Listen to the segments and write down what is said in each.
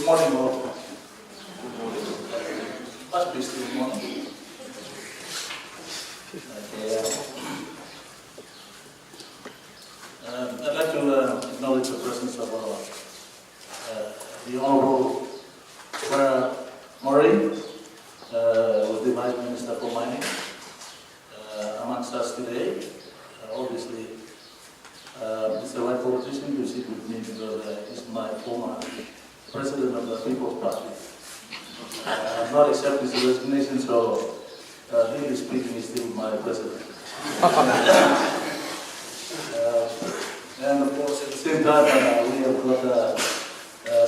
Good morning, all. Good morning. Must be still morning. I'd like to acknowledge the presence of the Honorable Murray, with the Vice Minister for Mining, amongst us today. Obviously, it's the right politician to sit with me because he's my former President of the People's Party. I'm not accepting his resignation, so legally speaking, he's still my President. And of course, at the same time, we have got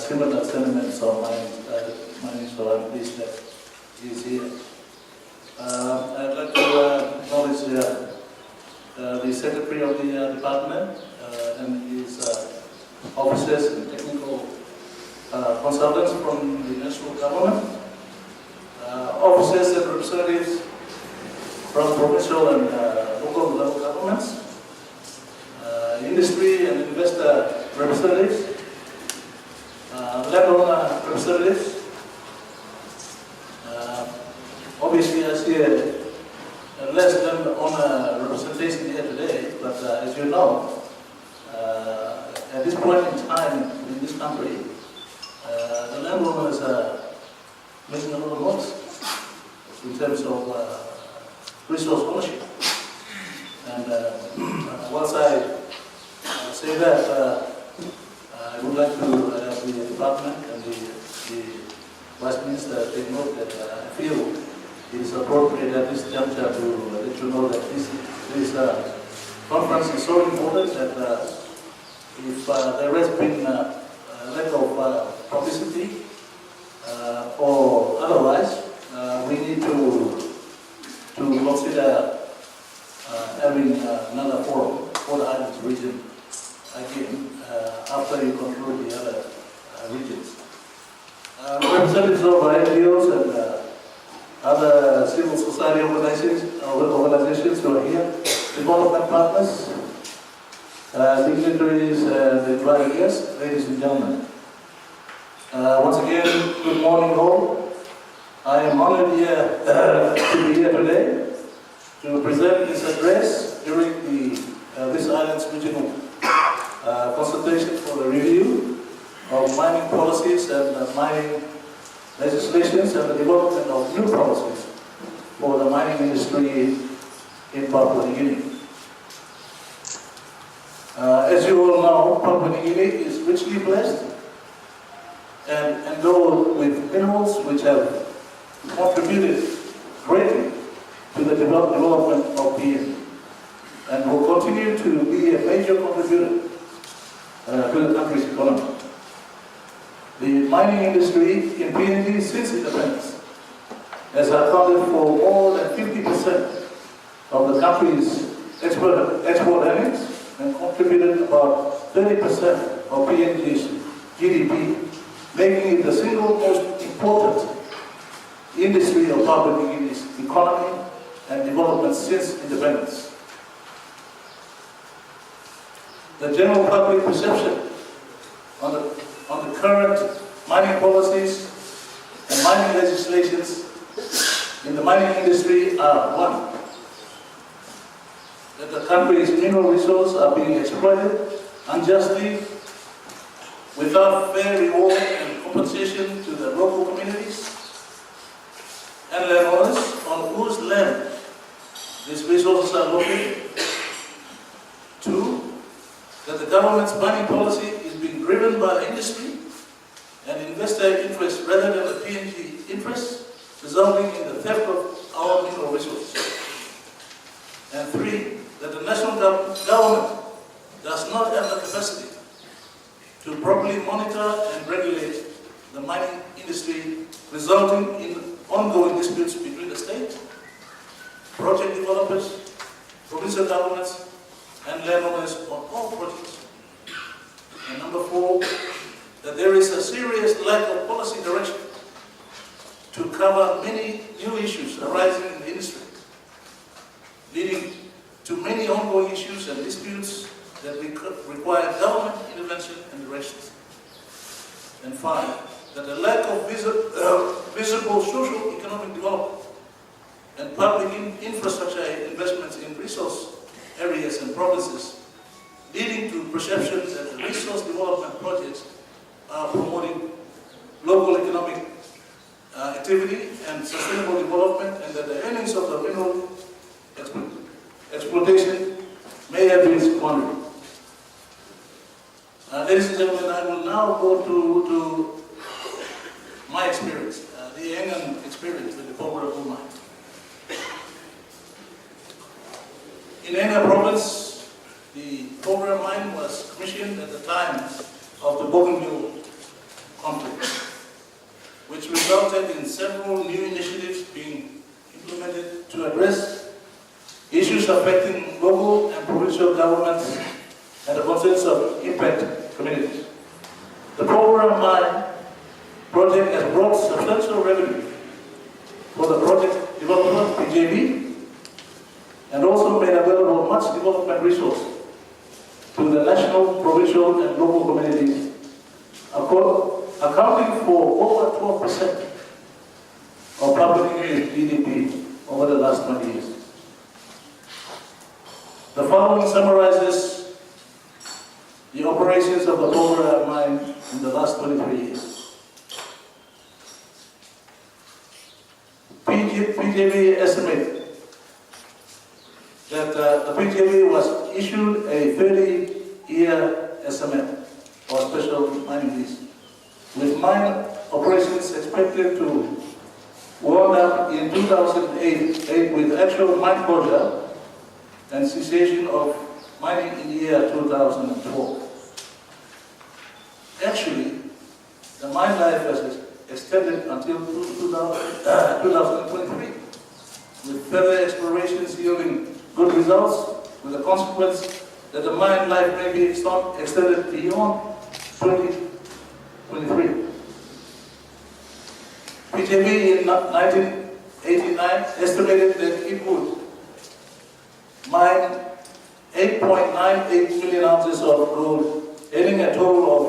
similar sentiments on mining, so I'm pleased that he's here. I'd like to acknowledge the Secretary of the Department and his officers and technical consultants from the national government, officers and representatives from provincial and local level governments, industry and investor representatives, landowner representatives. Obviously, I see less landowner representation here today, but as you know, at this point in time in this country, the landowners are making a lot of noise in terms of resource ownership. And once I say that, I would like to have the department and the Vice Minister take note that I feel it is appropriate at this juncture to let you know that this conference is so important that if there has been lack of publicity or otherwise, we need to consider having another forum for the Highlands region again after you conclude the other regions. Representatives of NGOs and other civil society organizations who are here, development partners, dignitaries, and invited guests, ladies and gentlemen. Once again, good morning all. I am honored here to be here today to present this address during this island's regional consultation for the review of mining policies and mining legislations and the development of new policies for the mining industry in Papua New Guinea. As you all know, Papua New Guinea is richly blessed and endowed with minerals which have contributed greatly to the development of PNG and will continue to be a major contributor to the country's economy. The mining industry in PNG since independence has accounted for more than 50% of the country's export earnings and contributed about 30% of PNG's GDP, making it the single most important industry of Papua New Guinea's economy and development since independence. The general public perception on the current mining policies and mining legislations in the mining industry are: one, that the country's mineral resources are being exploited unjustly without fair reward and compensation to the local communities and landowners on whose land these resources are located. Two, that the government's mining policy is being driven by the industry and investor interest rather than the PNG interest, resulting in the theft of our mineral resources. And three, that the national government does not have the capacity to properly monitor and regulate the mining industry, resulting in ongoing disputes between the state, project developers, provincial governments, and landowners on all projects. And number four, that there is a serious lack of policy direction to cover many new issues arising in the industry, leading to many ongoing issues and disputes that require government intervention and directions. And five, that the lack of visible social economic development and public infrastructure investments in resource areas and provinces, leading to perceptions that the resource development projects are promoting local economic activity and sustainable development, and that the earnings of the mineral exploitation may have been squandered. Ladies and gentlemen, I will now go to my experience, the Engan experience with the Porgera Gold Mine. In Engan province, the Porgera mine was commissioned at the time of the Bougainville conflict, which resulted in several new initiatives being implemented to address issues affecting local and provincial governments and the concerns of impact communities. The Porgera mine project has brought substantial revenue for the project developer, PJB, and also made available much development resource to the national, provincial, and local communities, accounting for over 12% of public GDP over the last 20 years. The following summarizes the operations of the Porgera mine in the last 23 years. PJB estimated that the PJB was issued a 30-year SMM, or special mining lease, with mine operations expected to wind up in 2008 with actual mine closure and cessation of mining in the year 2012. Actually, the mine life was extended until 2023, with further explorations yielding good results, with the consequence that the mine life may be extended beyond 2023. PJB in 1989 estimated that it would mine 8.98 million ounces of gold, earning a total of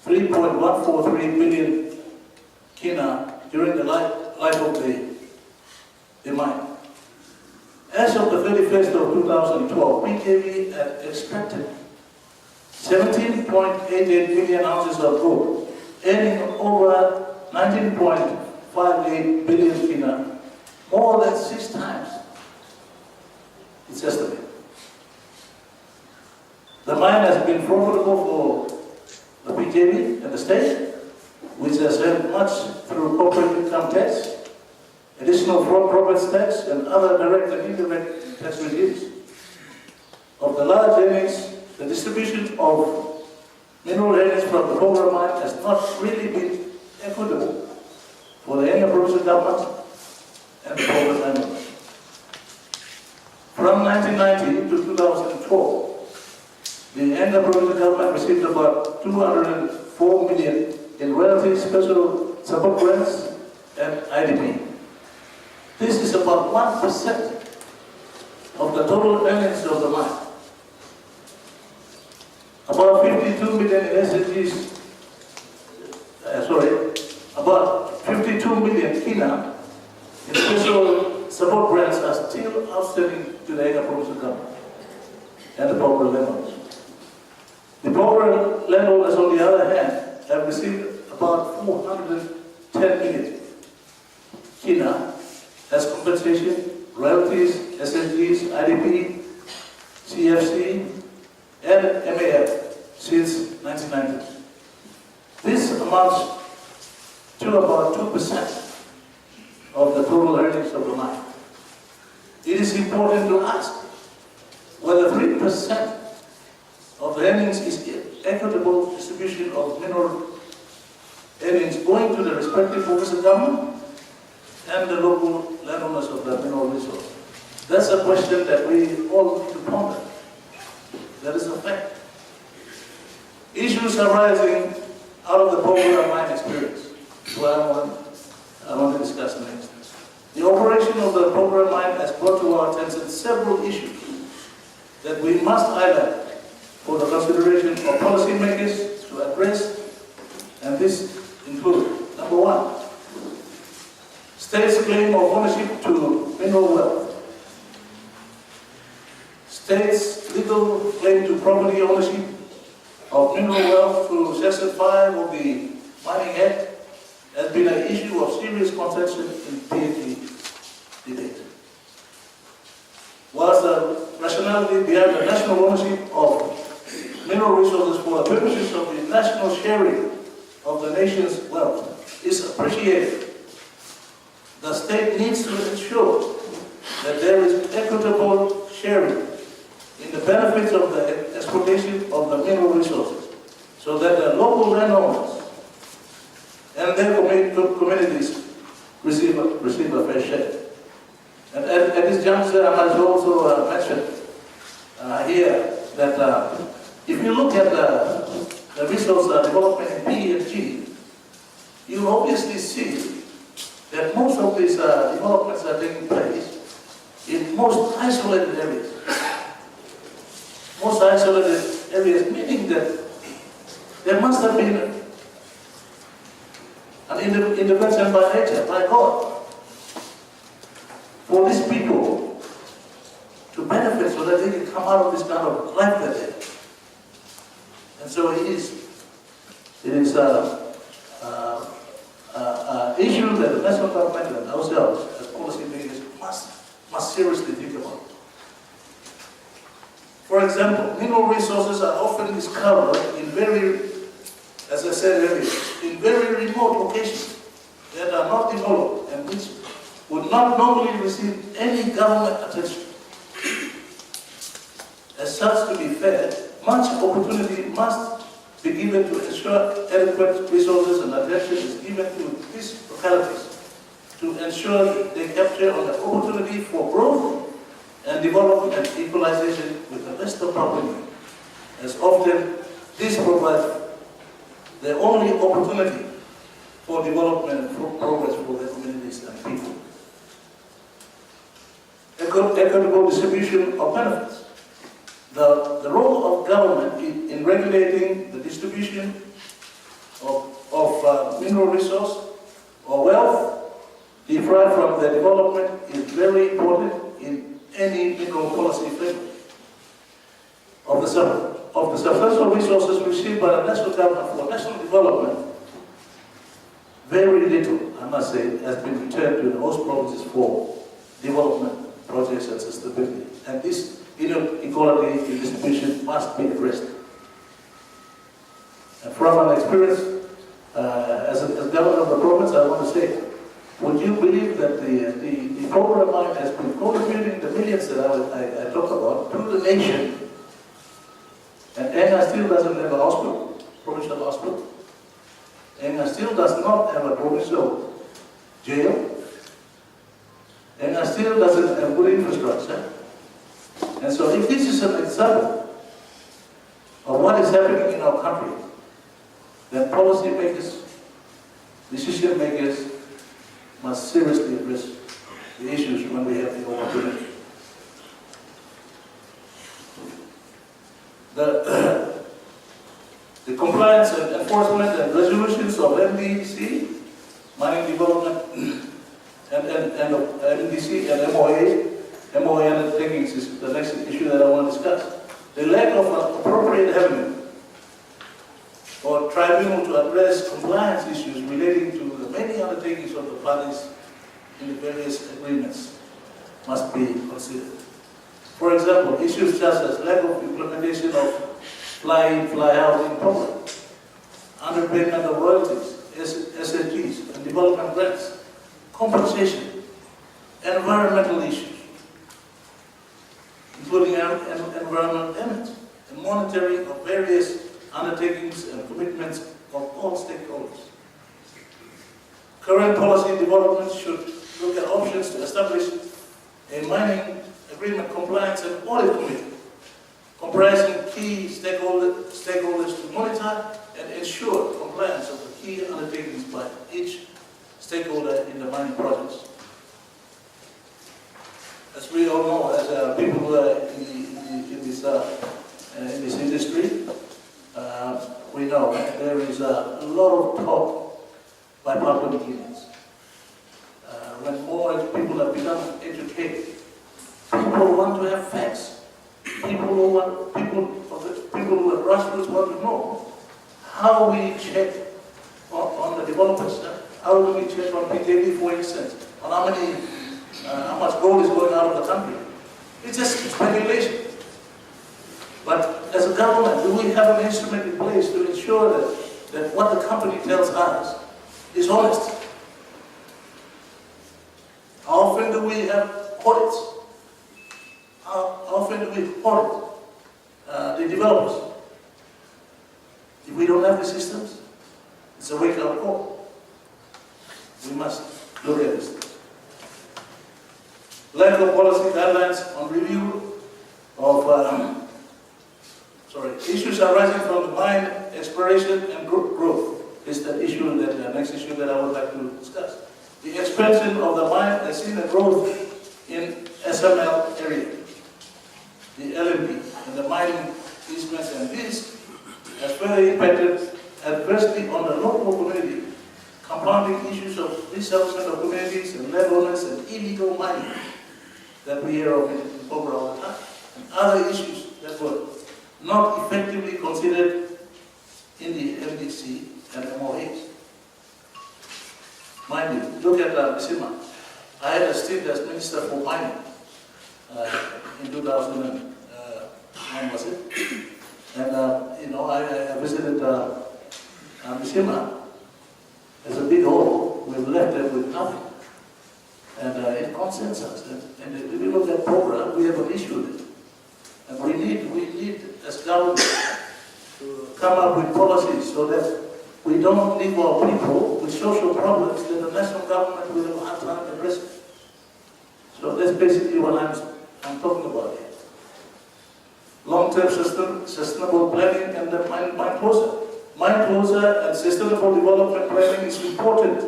3.143 billion kina during the life of the mine. As of the 31st of 2012, PJB had extracted 17.88 million ounces of gold, earning over 19.58 billion kina, more than 6 times its estimate. The mine has been profitable for the PJB and the state, which has earned much through corporate income tax, additional property tax, and other direct and indirect tax regimes. Of the large earnings, the distribution of mineral earnings from the Porgera mine has not really been equitable for the Engan provincial government and the Porgera landowners. From 1990 to 2012, the Engan provincial government received about 204 million in royalties, special support grants, and IDP. This is about 1% of the total earnings of the mine. About 52 million in SSGs, about 52 million kina in special support grants are still outstanding to the Engan provincial government and the Porgera landowners. The Porgera landowners, on the other hand, have received about 410 million kina as compensation, royalties, SSGs, IDP, CFC, and MAF since 1990. This amounts to about 2% of the total earnings of the mine. It is important to ask whether 3% of the earnings is equitable distribution of mineral earnings going to the respective provincial government and the local landowners of the mineral resource. That's a question that we all need to ponder. That is a fact. Issues arising out of the Porgera mine experience, what I want to discuss next. The operation of the Porgera mine has brought to our attention several issues that we must highlight for the consideration of policymakers to address, and this includes States' claim of ownership to mineral wealth. States' legal claim to property ownership of mineral wealth through Section 5 of the Mining Act has been an issue of serious contention in PhD debate. Whilst the rationality behind the national ownership of mineral resources for the purposes of the national sharing of the nation's wealth is appreciated, the state needs to ensure that there is equitable sharing in the benefits of the exploitation of the mineral resources, so that the local landowners and their communities receive a fair share. And at this juncture, I must also mention here that if you look at the resource development in P and G, you obviously see that most of these developments are taking place in most isolated areas. Most isolated areas, meaning that there must have been an intervention by nature, by God, for these people to benefit so that they can come out of this kind of life that they're in. And so it is an issue that the national government and ourselves as policymakers must seriously think about. For example, mineral resources are often discovered in as I said earlier, in very remote locations that are not developed and which would not normally receive any government attention. As such, to be fair, much opportunity must be given to ensure adequate resources and attention is given to these localities to ensure they capture on the opportunity for growth and development and equalization with the best of harmony. As often, this provides the only opportunity for development and for progress for the communities and people. Equitable distribution of benefits. The role of government in regulating the distribution of mineral resource or wealth derived from the development is very important in any mineral policy framework. Of the substantial resources received by the national government for national development, very little, I must say, has been returned to the host provinces for development projects and sustainability. And this inequality in distribution must be addressed. And from an experience as governor of the province, I want to say, would you believe that the program money has been contributing the millions that I talked about to the nation? And Enga still doesn't have a hospital, provincial hospital. Enga still does not have a provincial jail. Enga still doesn't have good infrastructure. And so if this is an example of what is happening in our country, then policy makers, decision makers must seriously address the issues when we have the opportunity. The compliance and enforcement and resolutions of MDC, mining development, and MDC and MOA undertakings is the next issue that I want to discuss. The lack of an appropriate avenue or tribunal to address compliance issues relating to the many undertakings of the parties in the various agreements must be considered. For example, issues such as lack of implementation of fly-in, fly-out in program, underpayment of royalties, SSGs, and development grants, compensation, environmental issues, including environmental damage, and monitoring of various undertakings and commitments of all stakeholders. Current policy development should look at options to establish a mining agreement compliance and audit committee, comprising key stakeholders to monitor and ensure compliance of the key undertakings by each stakeholder in the mining projects. As we all know, as people who are in this industry, we know there is a lot of talk by public opinions when more people have become educated, people want to have facts. People who at grassroots want to know how we check on the developers. How do we check on PJD, for instance, on how much gold is going out of the country? It's just speculation. But as a government, do we have an instrument in place to ensure that what the company tells us is honest? How often do we have audits? How often do we audit the developers? If we don't have the systems, it's a wake-up call. We must look at this. Lack of policy guidelines on review of issues arising from the mine exploration and growth is the issue the next issue that I would like to discuss. The expansion of the mine has seen a growth in SML area, the LMP, and the mining easements, and this has further impacted adversely on the local community, compounding issues of resettlement of communities and landowners and illegal mining that we hear of in Pogra all the time, and other issues that were not effectively considered in the MDC and MOAs. Mind you, look at Bisima. I had a stint as Minister for Mining in 2009, was it? And I visited Bisima. There's a big hole. We've left it with nothing. And it concerns us. And if we look at program, we have an issue with it. And we need as government to come up with policies so that we don't leave our people with social problems that the national government will have a hard time addressing. So that's basically what I'm talking about here. Long-term sustainable planning and the mine closure. Mine closure and sustainable development planning is important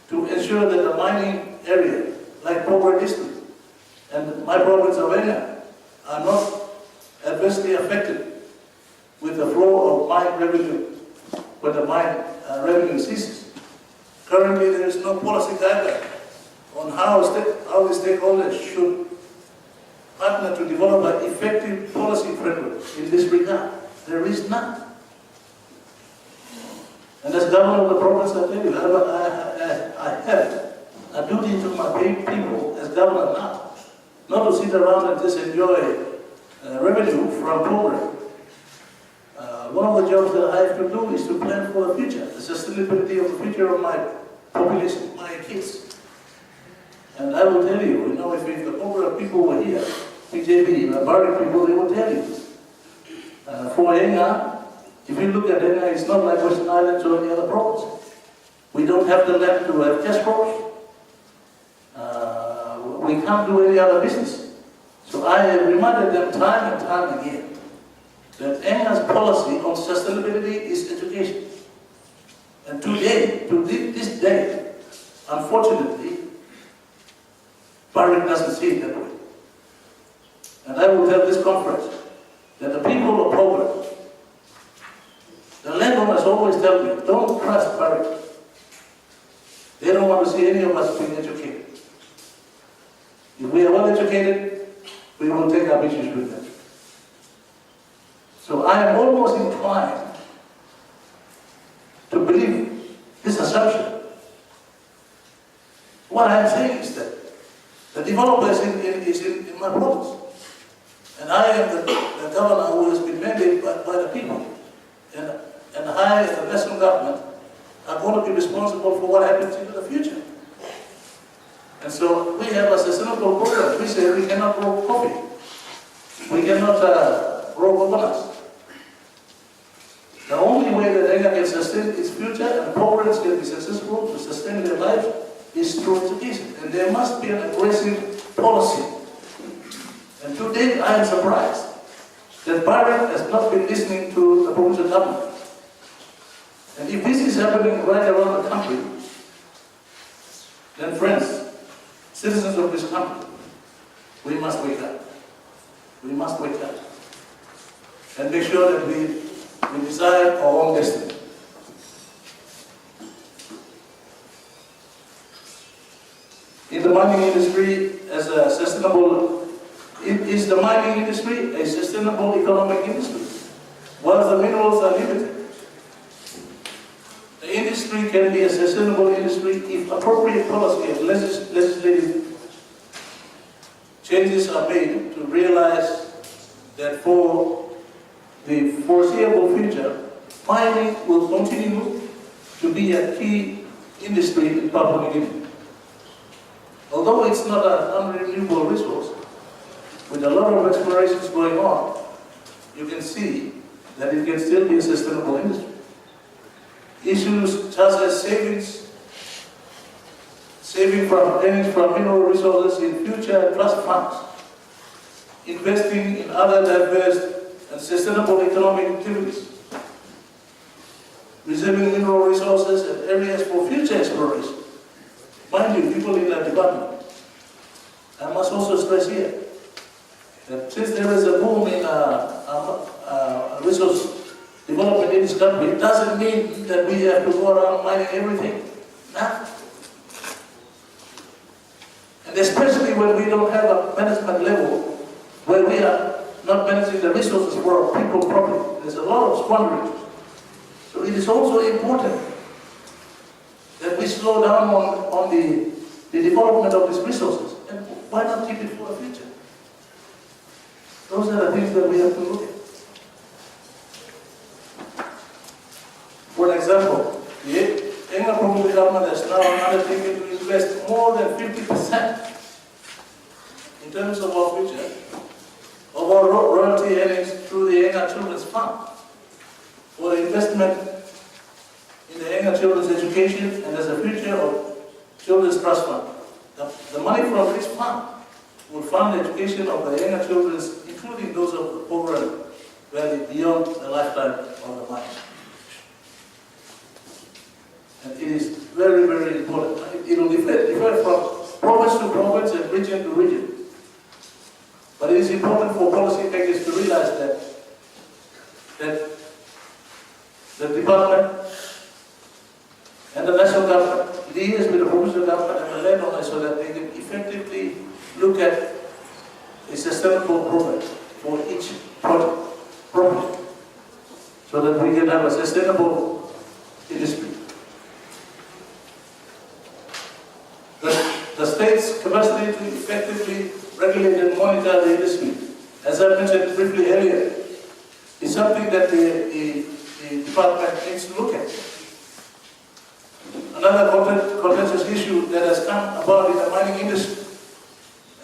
to ensure that the mining area, like Pogra district and my province of Enya, are not adversely affected with the flow of mine revenue when the mine revenue ceases. Currently, there is no policy guideline on how the stakeholders should partner to develop an effective policy framework in this regard. There is none. And as governor of the province, I tell you, I have a duty to my people as governor now, not to sit around and just enjoy revenue from program. One of the jobs that I have to do is to plan for the future, the sustainability of the future of my population, my kids. And I will tell you, if the program people were here, PJB, the Bardic people, they will tell you. For Enga, if you look at Enga, it's not like Western Islands or any other province. We don't have the land to have cash crops. We can't do any other business. So I have reminded them time and time again that Enga's policy on sustainability is education. And today, to this day, unfortunately, Bardic doesn't see it that way. And I will tell this conference that the people of Pogra, the landowners always tell me, don't trust Bardic. They don't want to see any of us being educated. If we are well educated, we will take up issues with them. So I am almost inclined to believe this assumption. What I am saying is that the developer is in my province. And I am the governor who has been mandated by the people. And I, as the national government, are going to be responsible for what happens in the future. And so we have a sustainable program. We say we cannot grow coffee. We cannot grow coconuts. The only way that Enga can sustain its future and programs can be successful to sustain their life is through education. And there must be an aggressive policy. And today I am surprised that Bardic has not been listening to the provincial government. And if this is happening right around the country, then friends, citizens of this country, we must wake up. We must wake up and make sure that we decide our own destiny. the mining industry as a sustainable, is the mining industry a sustainable economic industry? While the minerals are limited. The industry can be a sustainable industry if appropriate policy and legislative changes are made to realize that for the foreseeable future, mining will continue to be a key industry in Papua New Guinea. Although it's not an unrenewable resource, with a lot of explorations going on, you can see that it can still be a sustainable industry. Issues such as saving from earnings from mineral resources in future trust funds, investing in other diverse and sustainable economic activities, reserving mineral resources and areas for future exploration. Mind you, people in that department, I must also stress here that since there is a boom in resource development in this country, it doesn't mean that we have to go around mining everything. Nah. And especially when we don't have a management level where we are not managing the resources for our people properly. There's a lot of squandering. So it is also important that we slow down on the development of these resources. And why not keep it for the future? Those are the things that we have to look at. For example, the Enga provincial government has now undertaken to invest more than 50% in terms of our future of our royalty earnings through the Enga Children's Fund for the investment in the Enga children's education and as a future of Children's Trust Fund. The money from this fund will fund the education of the Enga children, including those of the poorer valley beyond the lifetime of the mine. And it is very, very important. It will differ from province to province and region to region. But it is important for policy makers to realize that the department and the national government liaise with the provincial government and the landowners so that they can effectively look at a sustainable program for each project so that we can have a sustainable industry. The state's capacity to effectively regulate and monitor the industry, as I mentioned briefly earlier, is something that the department needs to look at. Another contentious issue that has come about in the mining industry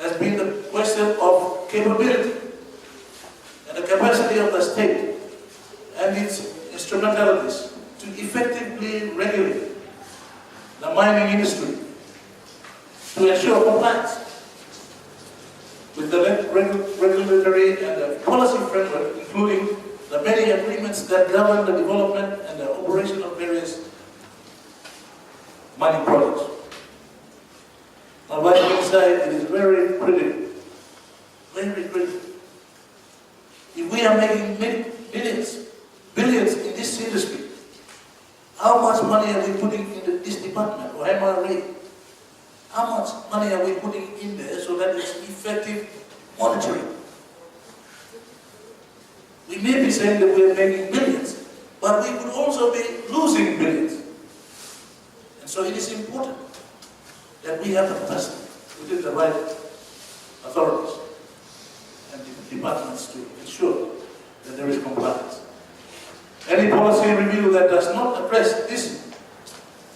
has been the question of capability and the capacity of the state and its instrumentalities to effectively regulate the mining industry to ensure compliance with the regulatory and the policy framework, including the many agreements that govern the development and the operation of various mining projects. On one side, it is very critical, very critical. If we are making billions in this industry, how much money are we putting in this department or MRA? How much money are we putting in there so that it's effective monitoring? We may be saying that we are making billions, but we could also be losing billions. And so it is important that we have the capacity within the right authorities and the departments to ensure that there is compliance. Any policy review that does not address this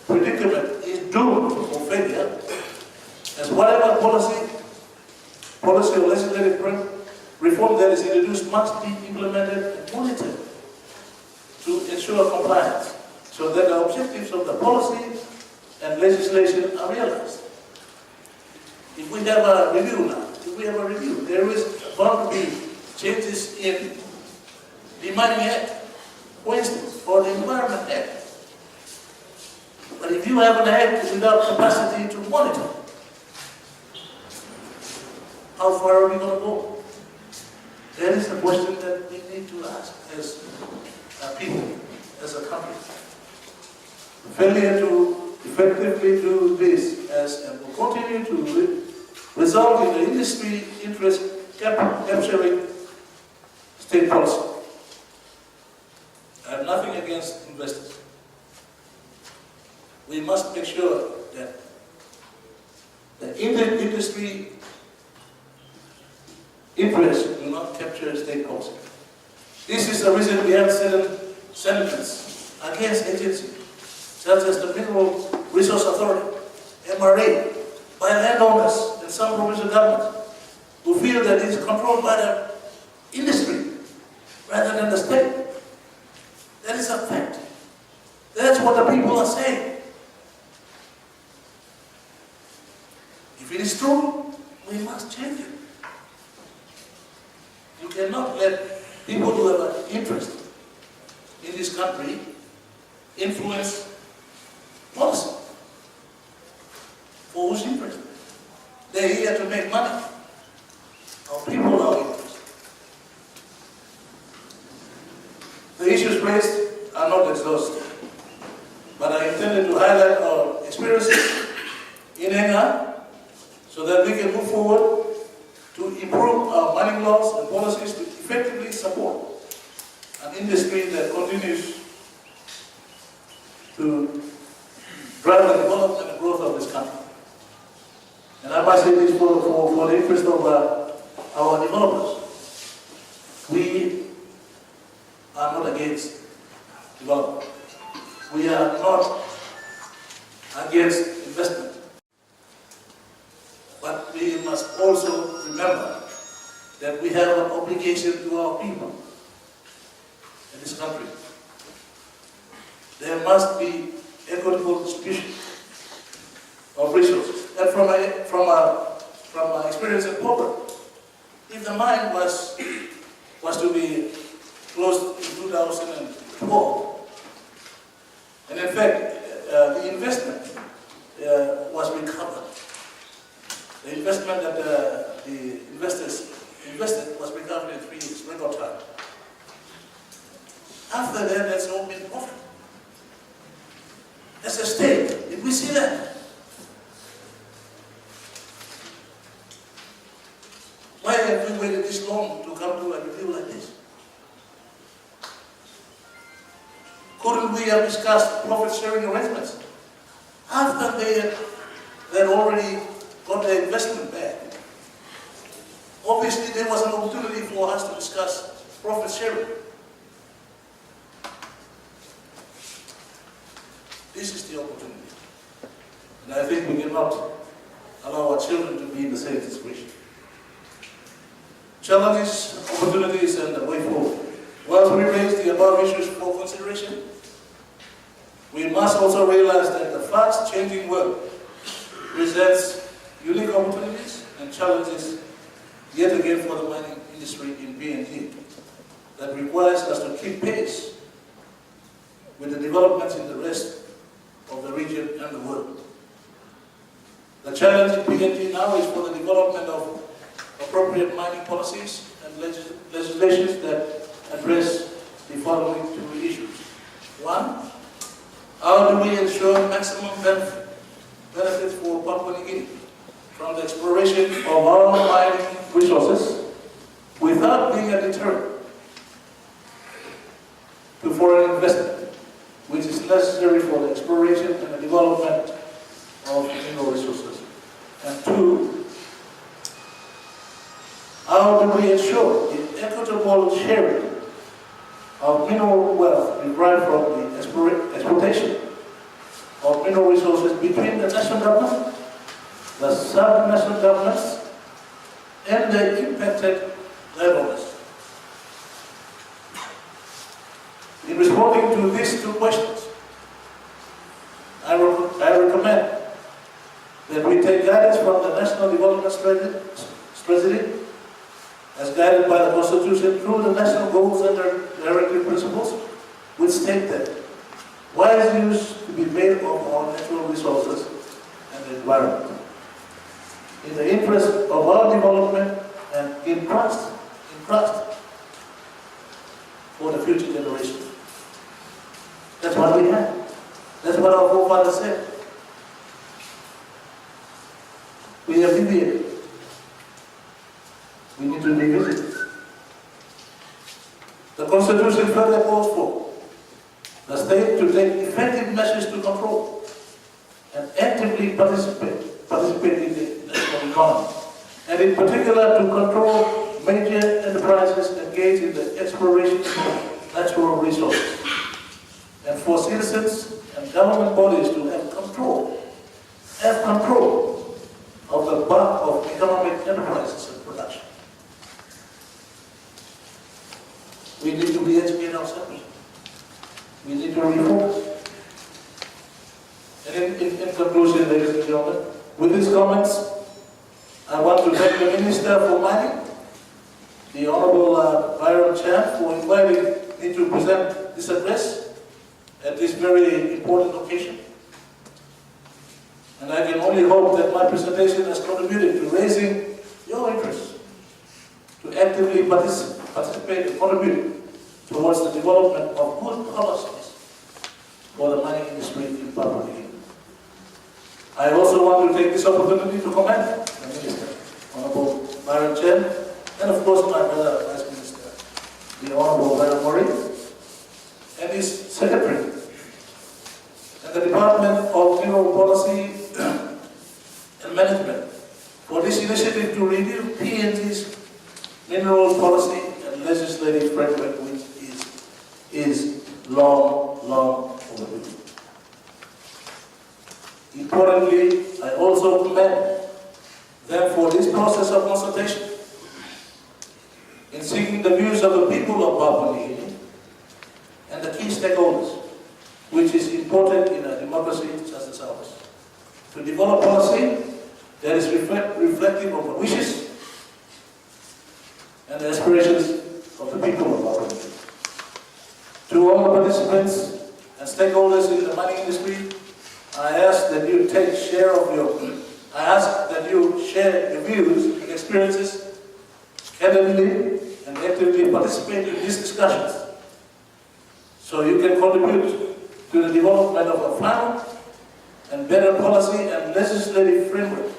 predicament is doomed for failure, as whatever policy or legislative reform that is introduced must be implemented and monitored to ensure compliance, so that the objectives of the policy and legislation are realized. If we have a review, there is bound to be changes in the Mining Act, for instance, or the Environment Act. But if you have an act without capacity to monitor, how far are we going to go? That is the question that we need to ask as a people, as a country. Failure to effectively do this and will continue to result in the industry interest capturing state policy. I have nothing against investors. We must make sure that the industry interests do not capture state policy. This is the reason we have certain sentiments against agencies such as the Mineral Resource Authority, MRA, by landowners and some provincial governments who feel that it is controlled by the industry rather than the state. That is a fact. That's what the people are saying. If it is true, we must change it. You cannot let people who have an interest in this country influence policy. For whose interest? They're here to make money. Our people are interested. The issues raised are not exhaustive, but I intended to highlight our experiences in Enga so that we can move forward to improve our mining laws and policies to effectively support an industry that continues to drive the development and growth of this country. And I must say this for the interest of our developers. We are not against development. We are not against investment. But we must also remember that we have an obligation to our people in this country. There must be equitable distribution of resources. And from my experience in Pobre, if the mine was to be closed in 2012, and in fact, the investment was recovered. The investment that the investors invested was recovered in 3 years, record time. After that, there's no been profit. As a state, did we see that? Why have we waited this long to come to a review like this? Couldn't we have discussed profit-sharing arrangements after they had already got their investment back? Obviously, there was an opportunity for us to discuss profit sharing. This is the opportunity. And I think we cannot allow our children to be in the same situation. Challenges, opportunities, and the way forward. While we raise the above issues for consideration, we must also realize that the fast-changing world presents unique opportunities and challenges yet again for the mining industry in PNG that requires us to keep pace with the developments in the rest of the region and the world. The challenge in PNG now is for the development of appropriate mining policies and legislations that address the following 2 issues. 1, how do we ensure maximum benefits for Papua New Guinea from the exploration of our mining resources without being a deterrent to foreign investment, which is necessary for the exploration and the development of mineral resources. And 2, how do we ensure the equitable sharing of mineral wealth derived from the exploitation of mineral resources between the national government, the sub-national governments, and the impacted landowners? In responding to these 2 questions, I recommend that we take guidance from the National Development Strategy as guided by the Constitution through the national goals and directive principles, which state that wise use to be made of our natural resources and the environment in the interest of our development and in trust for the future generations. That's what we have. That's what our forefathers said. We have deviated. We need to revisit. The Constitution further calls for the state to take effective measures to control and actively participate in the national economy, and in particular to control major enterprises engaged in the exploration of natural resources, and for citizens and government bodies to have control of the bulk of economic enterprises and production. We need to re-educate ourselves. We need to refocus. And in conclusion, ladies and gentlemen, with these comments, I want to thank the Minister for Mining, the Honorable Byron Chan, for inviting me to present this address at this very important occasion. And I can only hope that my presentation has contributed to raising your interest, to actively participate and contribute towards the development of good policies for the mining industry in Papua New Guinea. I also want to take this opportunity to commend the Minister, Honorable Byron Chen, and of course my brother Vice Minister, the Honorable Byron Murray, and his Secretary, and the Department of Mineral Policy and Management for this initiative to review PNG's mineral policy and legislative framework, which is long overdue. Importantly, I also commend them for this process of consultation in seeking the views of the people of Papua New Guinea and the key stakeholders, which is important in a democracy such as ours, to develop policy that is reflective of the wishes and the aspirations of the people of Papua New Guinea. To all the participants and stakeholders in the mining industry, I ask that you share your views and experiences candidly and actively participate in these discussions, so you can contribute to the development of a final and better policy and legislative framework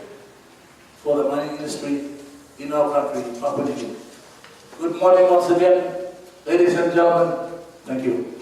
for the mining industry in our country, Papua New Guinea. Good morning once again, ladies and gentlemen. Thank you.